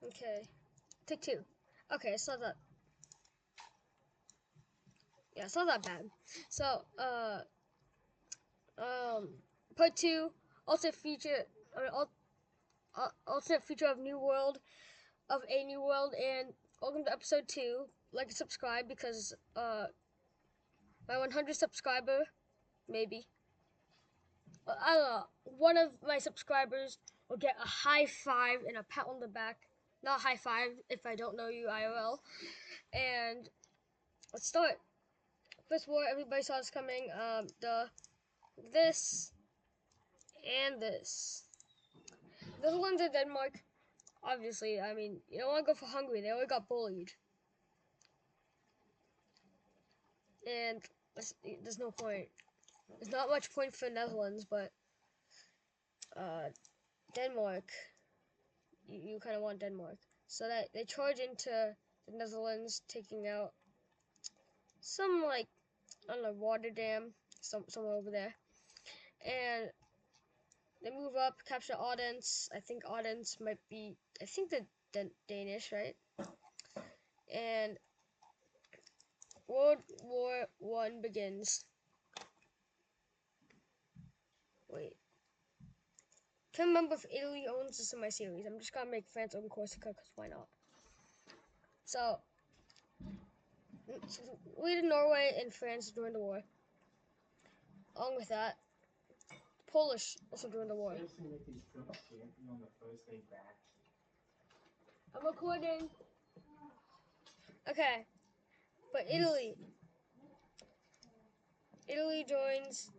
Okay. Take 2. Okay, it's not that. Yeah, it's not that bad. So, part 2, alternate feature, alternate feature of a new world, and welcome to episode 2. Like and subscribe because, my 100 subscriber, maybe. I don't know. One of my subscribers will get a high five and a pat on the back. Not high five if I don't know you IRL. And let's start. First war, everybody saw this coming. This and this. Those ones in Denmark, obviously. I mean, you don't want to go for Hungary. They already got bullied, and there's no point. There's not much point for Netherlands, but Denmark, you kind of want Denmark. So that they charge into the Netherlands, taking out some like I don't know water dam somewhere over there, and they move up, capture Odense. I think Odense might be. I think the Danish, right? And World War I begins. Wait. Can't remember if Italy owns this in my series. I'm just gonna make France own Corsica because why not? So, we did Norway and France during the war. Along with that, the Polish also during the war. I'm recording. Okay, but Italy joins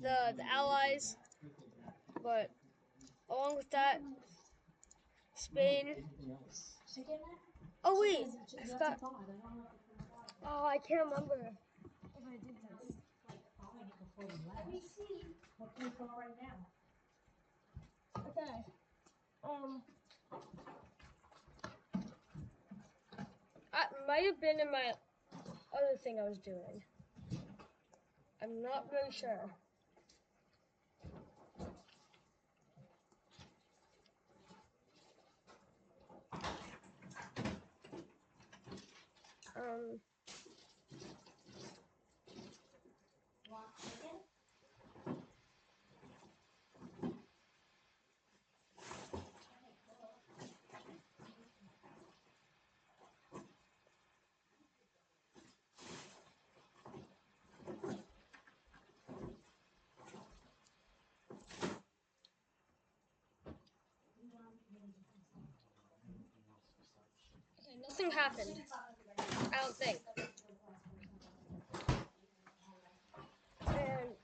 the Allies, but along with that, Spain. Oh wait, I forgot. Oh, I can't remember if I did this. Let me see. Okay. Um, I might have been in my other thing I was doing. I'm not really sure. Um, okay, nothing happened. I don't think. And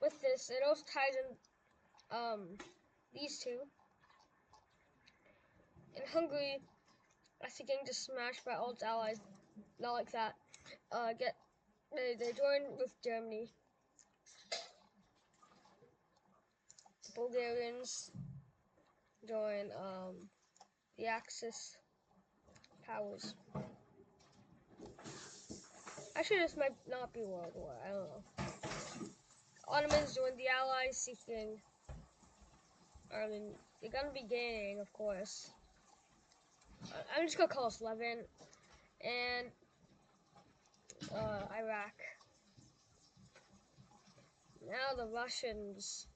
with this, it also ties in these two. In Hungary, after getting just smashed by all its allies, not like that. They joined with Germany. Bulgarians join the Axis powers. Actually, this might not be World War. I don't know. Ottomans joined the Allies, seeking. I mean, they're gonna be gaining, of course. I'm just gonna call us Levant and Iraq. Now the Russians.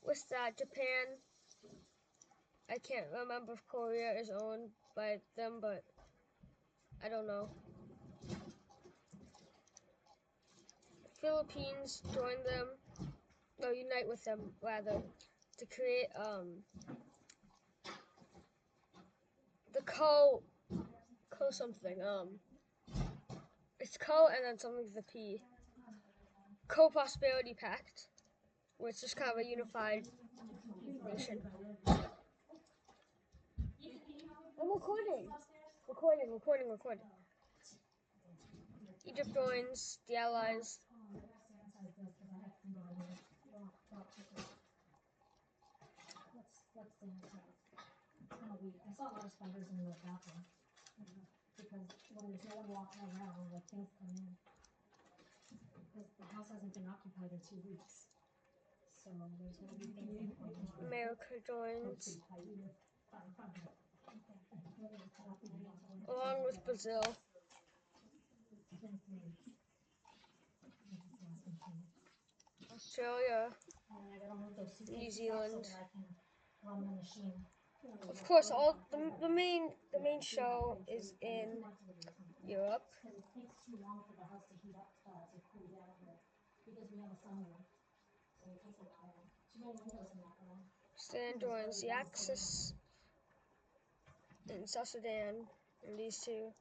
With that, Japan. I can't remember if Korea is owned by them, but I don't know. Philippines join them, or unite with them rather, to create the co something it's co and then something with the P. Co-Prosperity Pact, where it's just kind of a unified nation. I'm recording. Recording. Egypt joins the Allies. Because when there's no one walking around, like things come in. Because the house hasn't been occupied in 2 weeks. So there's going to be things that come in. America joins, along with Brazil. Australia, New Zealand. Of course, all the main show is in Europe. Because it takes too long for the house to heat up, to cool down here. Because we have a sunroom. So it takes too many windows in that room. Sudan joins the Axis in South Sudan, and these two.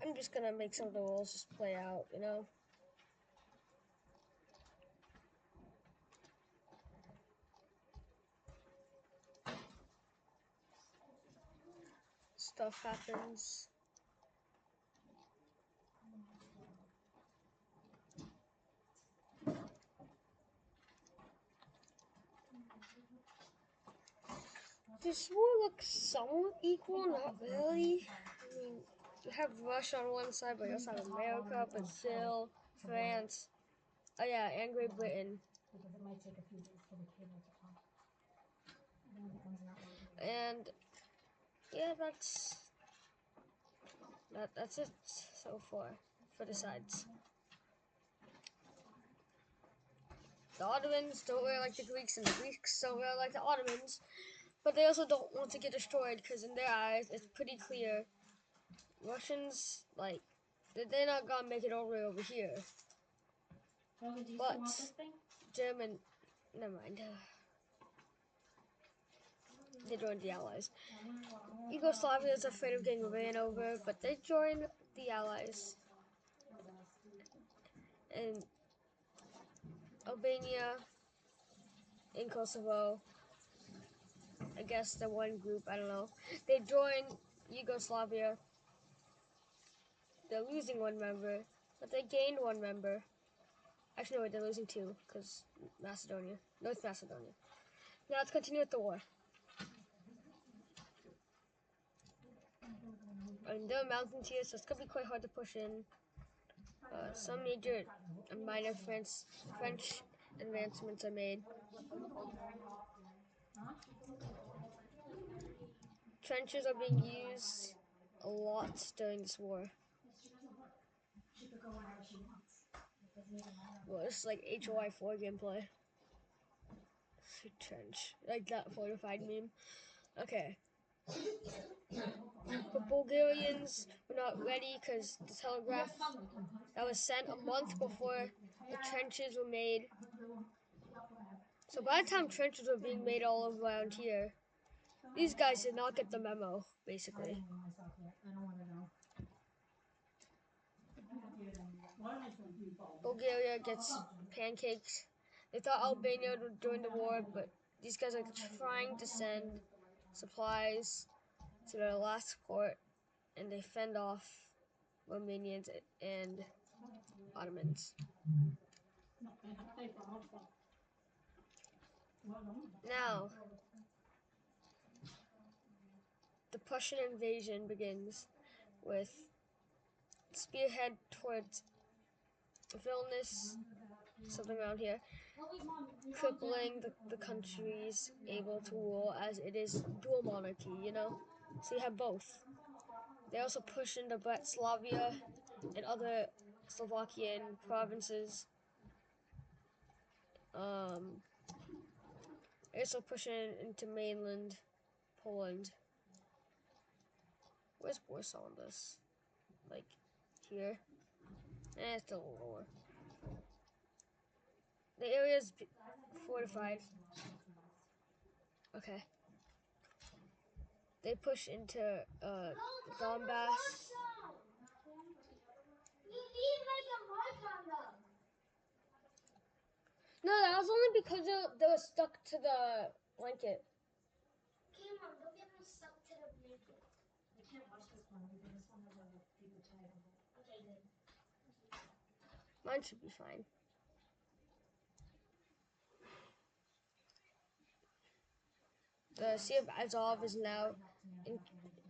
I'm just gonna make some of the rules just play out, you know? Stuff happens. This war looks somewhat equal, not really. I mean, you have Russia on one side, but you also have America, Brazil, France. Oh yeah, and Great Britain. Because it might take a few days for the cable to come. Then it becomes not working. And yeah, that's it so far for the sides. The Ottomans don't really like the Greeks, and the Greeks don't really like the Ottomans. But they also don't want to get destroyed, because in their eyes, it's pretty clear. Russians, like, they're not gonna make it all the way over here. But German, never mind. They joined the Allies. Yugoslavia is afraid of getting ran over, but they joined the Allies. And Albania and Kosovo, I guess the one group, I don't know. They joined Yugoslavia. They're losing one member, but they gained one member. Actually, no, wait, they're losing two, because Macedonia, North Macedonia. Now let's continue with the war. And there are mountains here, so it's going to be quite hard to push in. Some major and minor French advancements are made. Trenches are being used a lot during this war. Well, it's like HOI4 gameplay. Trench, like that fortified meme. Okay. The Bulgarians were not ready because the telegraph that was sent a month before the trenches were made. So by the time trenches were being made all around here, these guys did not get the memo, basically. Bulgaria gets pancaked. They thought Albania would join the war, but these guys are trying to send supplies to their last port, and they fend off Romanians and Ottomans. Now, the Prussian invasion begins with spearhead towards Vilnius, something around here, crippling the country's able to rule, as it is dual monarchy, you know? So you have both. They also push into Bratislava and other Slovakian provinces. They also push into mainland Poland. Where's Warsaw on this? Like, here? It's still lower. The area is fortified. Okay. They push into Donbass. No, that was only because they were stuck to the blanket. They'll get them stuck to the blanket. I can't watch this one because this one has a paper tag on it. Okay, good. Mine should be fine. The Sea of Azov is now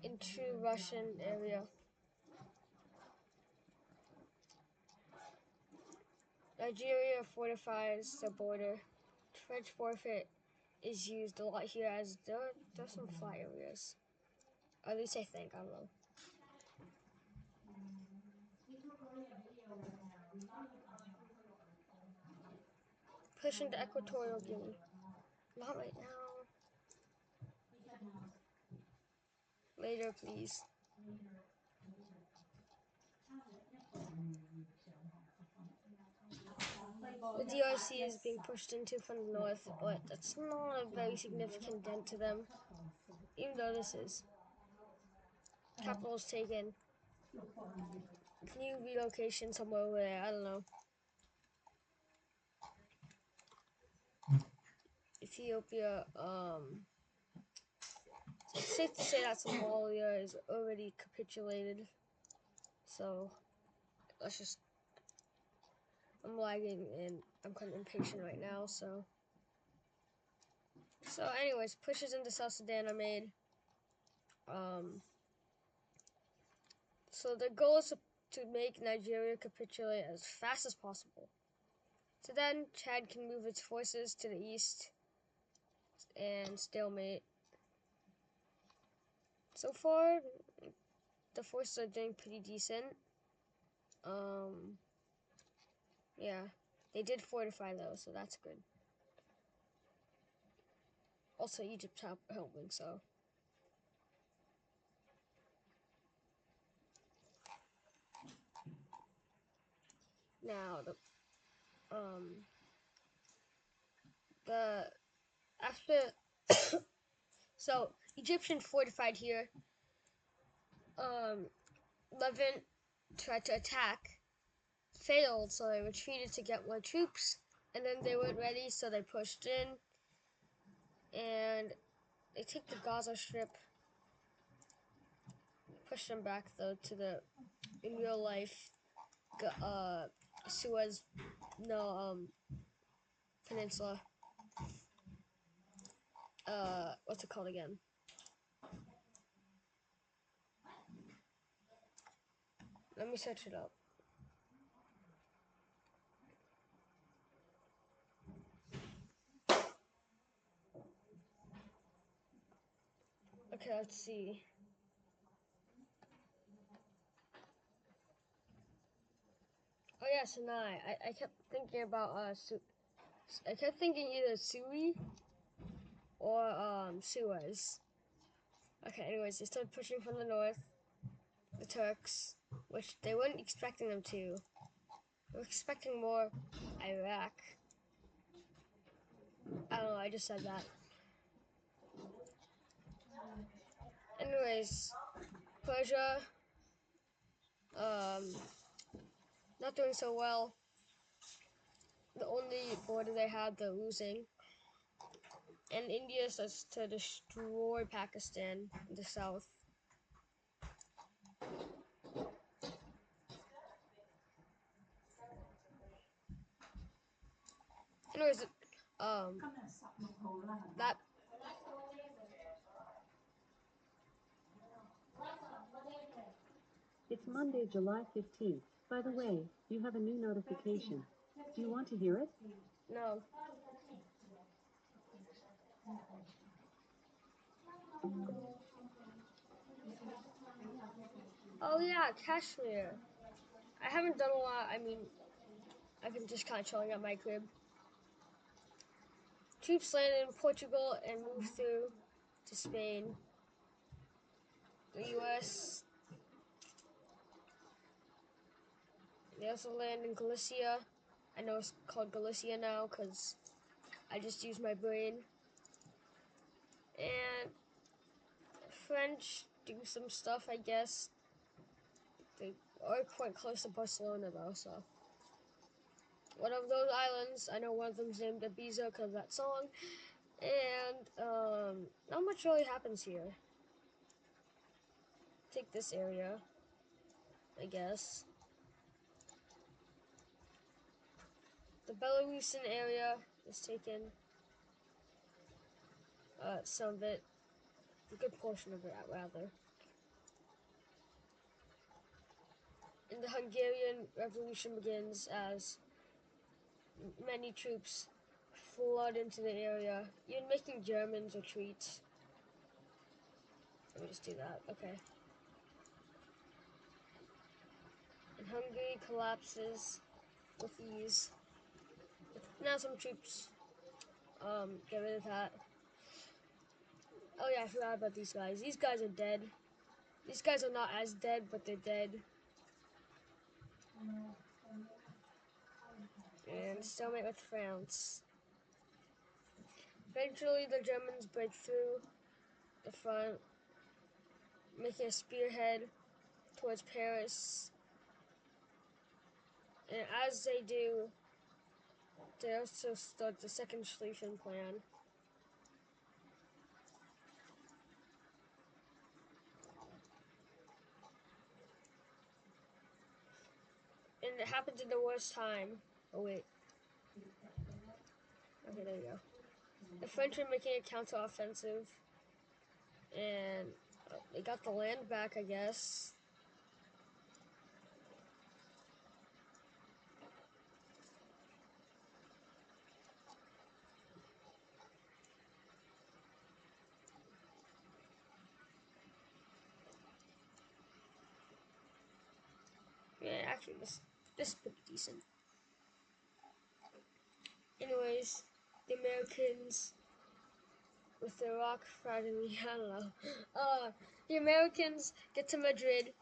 into Russian area. Nigeria fortifies the border. French forfeit is used a lot here as there's some fly areas. Or at least I think, I don't know. Push into Equatorial Guinea. Not right now. Later, please. The DRC is being pushed into from the north, but that's not a very significant dent to them. Even though this is. Capital is taken. New relocation somewhere over there, I don't know. Ethiopia, it's safe to say that Somalia is already capitulated. So, let's just, I'm lagging and I'm kind of impatient right now, so. So anyways, pushes into South Sudan are made. So the goal is to make Nigeria capitulate as fast as possible. So then Chad can move its forces to the east and stalemate. So far, the forces are doing pretty decent. Yeah, they did fortify though, so that's good. Also, Egypt's helping, so. Now the after so Egyptian fortified here. Levant tried to attack, failed, so they retreated to get more troops, and then they weren't ready, so they pushed in, and they take the Gaza Strip, push them back though to the in real life Suez peninsula. What's it called again? Let me search it up. Okay, let's see. Oh yeah, Sinai. I kept thinking about I kept thinking either Sui or Suez. Okay, anyways, they started pushing from the north, the Turks, which they weren't expecting them to. They were expecting more Iraq. I don't know, I just said that. Anyways, Persia, not doing so well. The only border they had, they're losing. And India starts to destroy Pakistan in the south. Anyways, that It's Monday, July 15th. By the way, you have a new notification. Do you want to hear it? no. Oh yeah, Kashmir. I haven't done a lot. I mean, I've been just kind of chilling at my crib. Troops landed in Portugal and moved through to Spain. The U.S. They also land in Galicia. I know it's called Galicia now because I just used my brain. And French do some stuff, I guess. They are quite close to Barcelona though, so. One of those islands, I know one of them's named Ibiza because of that song. And not much really happens here. Take this area, I guess. The Belarusian area is taken. Some of it, a good portion of it, rather. the Hungarian Revolution begins as many troops flood into the area, even making Germans retreat. Let me just do that. Okay. And Hungary collapses with ease. Now some troops get rid of that. Oh yeah, I forgot about these guys. These guys are dead. These guys are not as dead, but they're dead. And stalemate with France. Eventually, the Germans break through the front, making a spearhead towards Paris. And as they do, they also start the second Schlieffen Plan. And it happens in the worst time. Oh wait. Okay, there you go. The French are making a counter-offensive. And they got the land back, I guess. Yeah, actually, this is pretty decent. Anyways, the Americans with the rock fragile, I don't know. The Americans get to Madrid,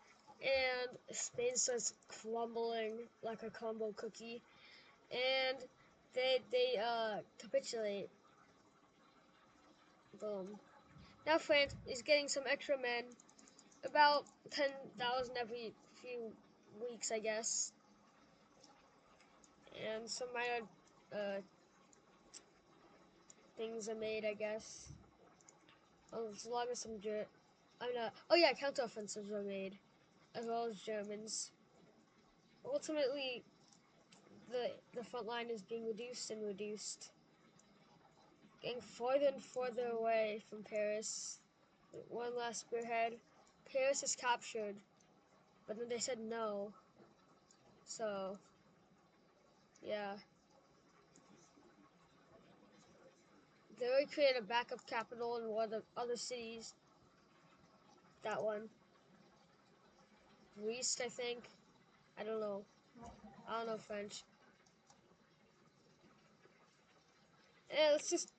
and Spain starts crumbling like a crumble cookie, and they capitulate. Boom. Now France is getting some extra men, about 10,000 every few weeks, I guess, and some minor things are made, I guess. As long as some I'm not. Oh yeah, counteroffensives were made, as well as Germans. Ultimately, the front line is being reduced and reduced, getting farther and farther away from Paris. One last spearhead. Paris is captured, but then they said no. So, yeah. They already created a backup capital in one of the other cities. That one. Greece, I think. I don't know. I don't know French. Let's just.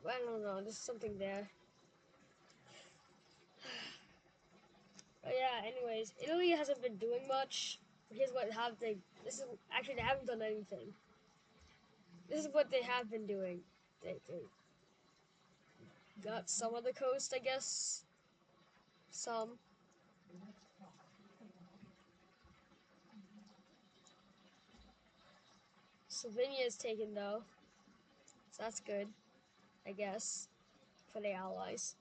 I don't know. There's something there. But yeah, anyways, Italy hasn't been doing much. Here's what have they. This is actually they haven't done anything. This is what they have been doing. They got some of the coast, I guess. Some. Slovenia is taken though, so that's good, I guess, for the allies.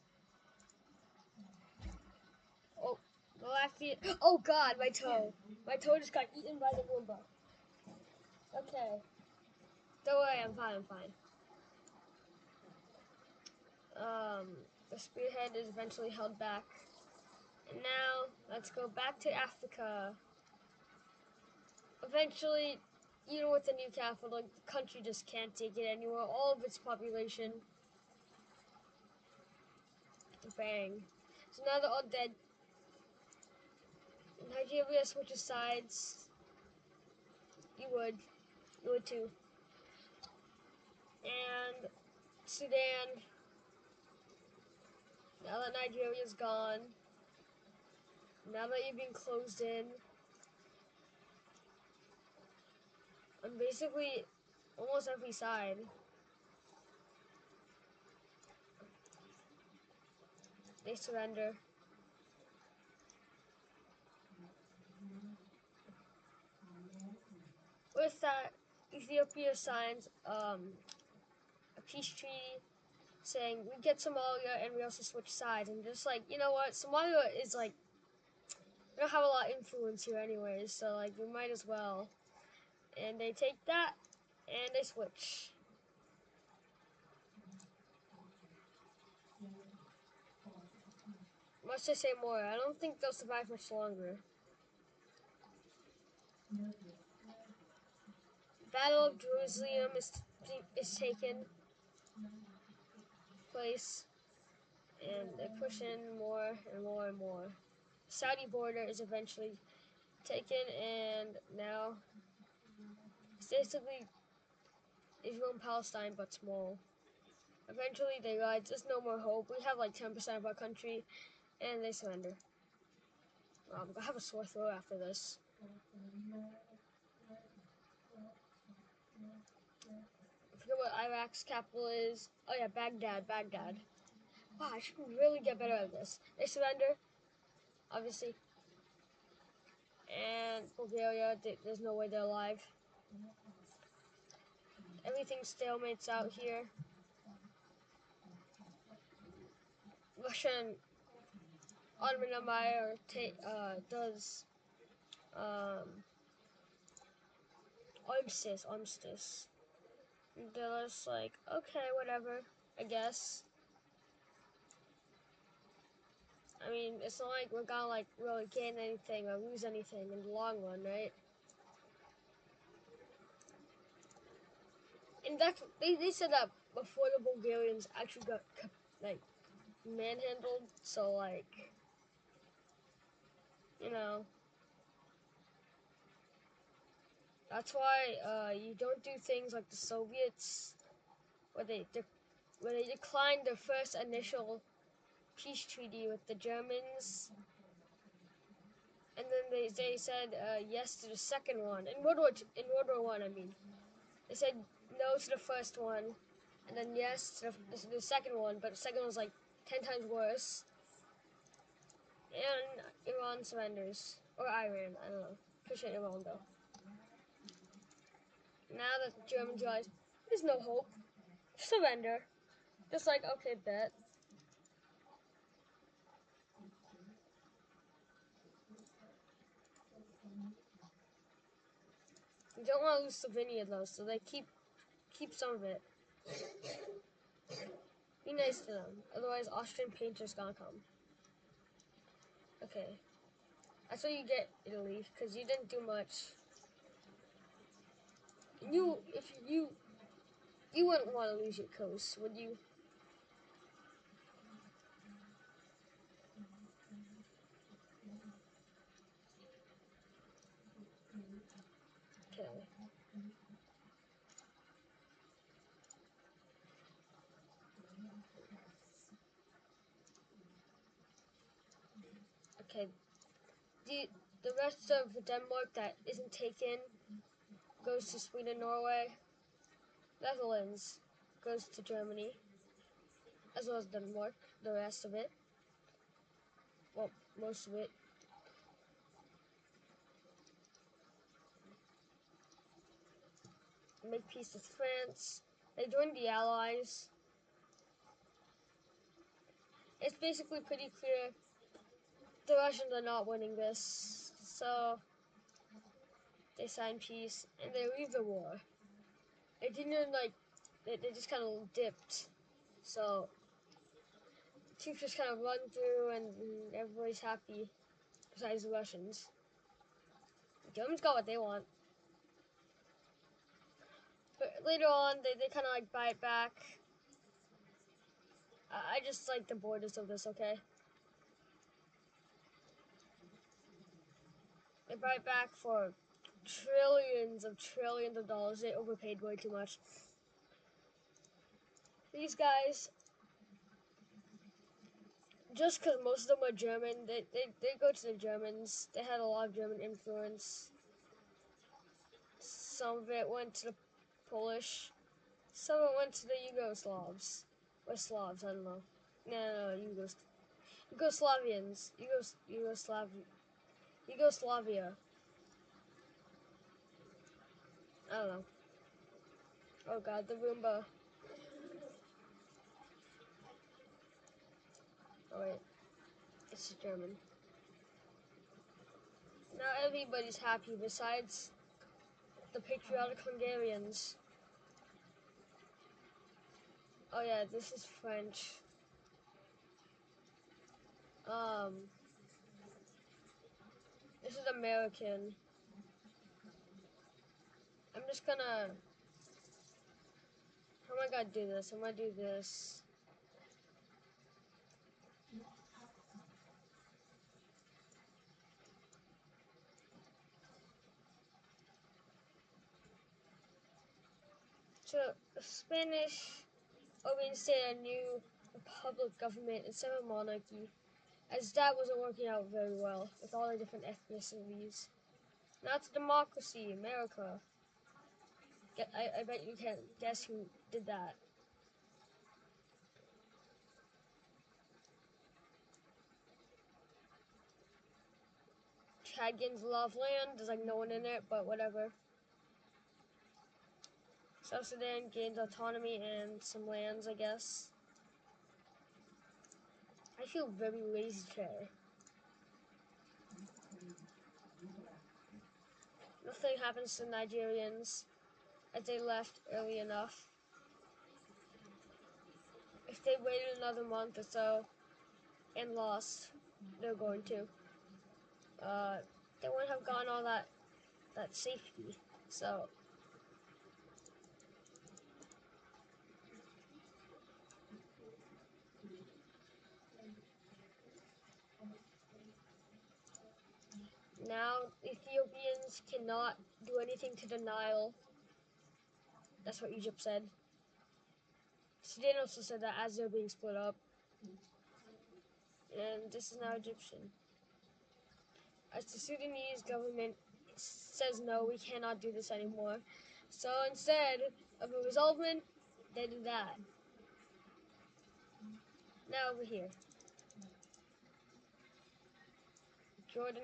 Oh, the Latvian. Oh God, my toe. My toe just got eaten by the Roomba. Okay. Don't worry, I'm fine. I'm fine. The spearhead is eventually held back. And now, let's go back to Africa. Eventually, even with the new capital, the country just can't take it anymore. All of its population. Bang. So now they're all dead. Nigeria switches sides. You would. You would too. And Sudan, now that Nigeria's gone, now that you've been closed in, on basically almost every side, they surrender. With that, Ethiopia signs a peace treaty saying we get Somalia and we also switch sides. And just like, you know what, Somalia is like, we don't have a lot of influence here anyways, so like we might as well. And they take that and they switch. Must I say more? I don't think they'll survive much longer. Battle of Jerusalem is taken place, and they push in more and more and more. Saudi border is eventually taken, and now it's basically Israel and Palestine, but small. Eventually, they realize there's no more hope. We have like 10% of our country, and they surrender. I'm gonna have a sore throat after this. I forget what Iraq's capital is. Oh yeah, Baghdad. Baghdad. Wow, I should really get better at this. They surrender, obviously. And Bulgaria, there's no way they're alive. Everything stalemates out here. Russian Ottoman Empire does armistice. They're just like, okay, whatever, I guess. I mean, it's not like we're gonna like really gain anything or lose anything in the long run, right? And that's they said that before the Bulgarians actually got like manhandled. So like, you know, that's why you don't do things like the Soviets, where they declined their first initial peace treaty with the Germans, and then they said yes to the second one in World War I. I mean, they said no to the first one, and then yes to the second one, but the second one was like 10 times worse. And Iran surrenders, or Iran, I don't know. Pretty sure Iran though. Now that the Germans realize there's no hope, surrender. Just like, okay, bet. You don't want to lose Slovenia though, so they keep some of it. Be nice to them, otherwise Austrian painter's gonna come. Okay, that's what you get, Italy, because you didn't do much. You wouldn't want to lose your coast, would you? Okay. Okay. The rest of Denmark that isn't taken goes to Sweden, Norway. Netherlands goes to Germany, as well as Denmark. The rest of it, well, most of it. Make peace with France. They joined the Allies. It's basically pretty clear the Russians are not winning this, so they sign peace and they leave the war. It didn't like they just kind of dipped, so troops just kind of run through and everybody's happy, besides the Russians. The Germans got what they want. But later on, they kind of like buy it back. I just like the borders of this, okay? They buy it back for trillions of dollars. They overpaid way too much. These guys, just because most of them are German, they go to the Germans. They had a lot of German influence. Some of it went to the Polish. Some of it went to the Yugoslavs. Or Slavs, I don't know. No, Yugoslavians. Yugoslavia. I don't know. Oh god, the Roomba. Oh wait, it's German. Now everybody's happy besides the patriotic Hungarians. Oh yeah, this is French. Um, this is American. I'm just gonna. How am I gonna do this? I'm gonna do this. So, Spanish will reinstate a new republic government instead of monarchy, as that wasn't working out very well with all the different ethnicities. Now it's democracy, America. I bet you can guess who did that. Chad gains a lot of land. There's like no one in it, but whatever. South Sudan gains autonomy and some lands, I guess. I feel very lazy today. Nothing happens to Nigerians as they left early enough. If they waited another month or so and lost, they're going to. They wouldn't have gotten all that safety. So now Ethiopians cannot do anything to the Nile. That's what Egypt said. Sudan also said that as they're being split up. And this is now Egyptian. As the Sudanese government says no, we cannot do this anymore. So instead of a resolvement, they do that. Now over here. Jordan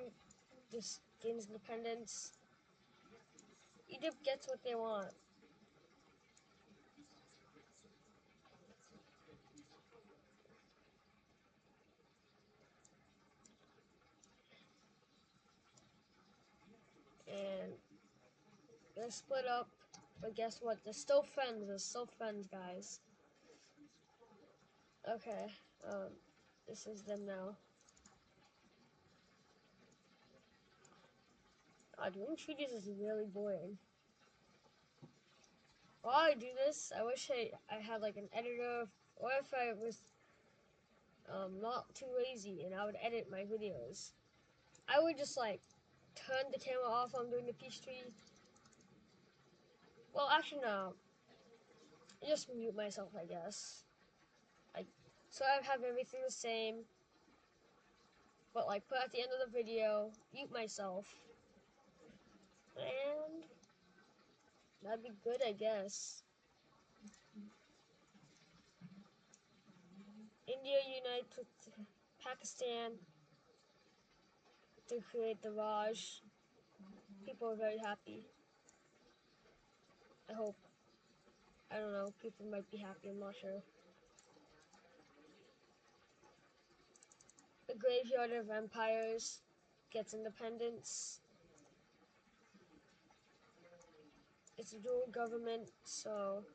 just gains independence. Egypt gets what they want. And they're split up. But guess what? They're still friends. They're still friends, guys. Okay. This is them now. Doing treaties is really boring. While I do this, I wish I had like an editor, or if I was not too lazy and I would edit my videos. I would just like turn the camera off while I'm doing the peach tree. Well, actually no. Just mute myself, I guess. So I have everything the same, but like put at the end of the video, mute myself, and that'd be good, I guess. India unites with Pakistan to create the Raj. People are very happy. I hope. I don't know. People might be happy. I'm not sure. The graveyard of empires gets independence. It's a dual government, so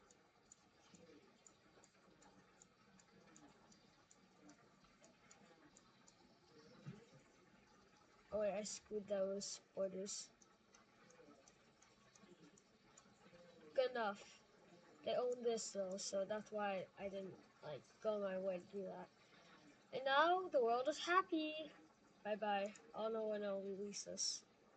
oh wait, I screwed those borders. Good enough. They own this though, so that's why I didn't like go my way to do that. And now the world is happy. Bye bye. I don't know when I'll release this.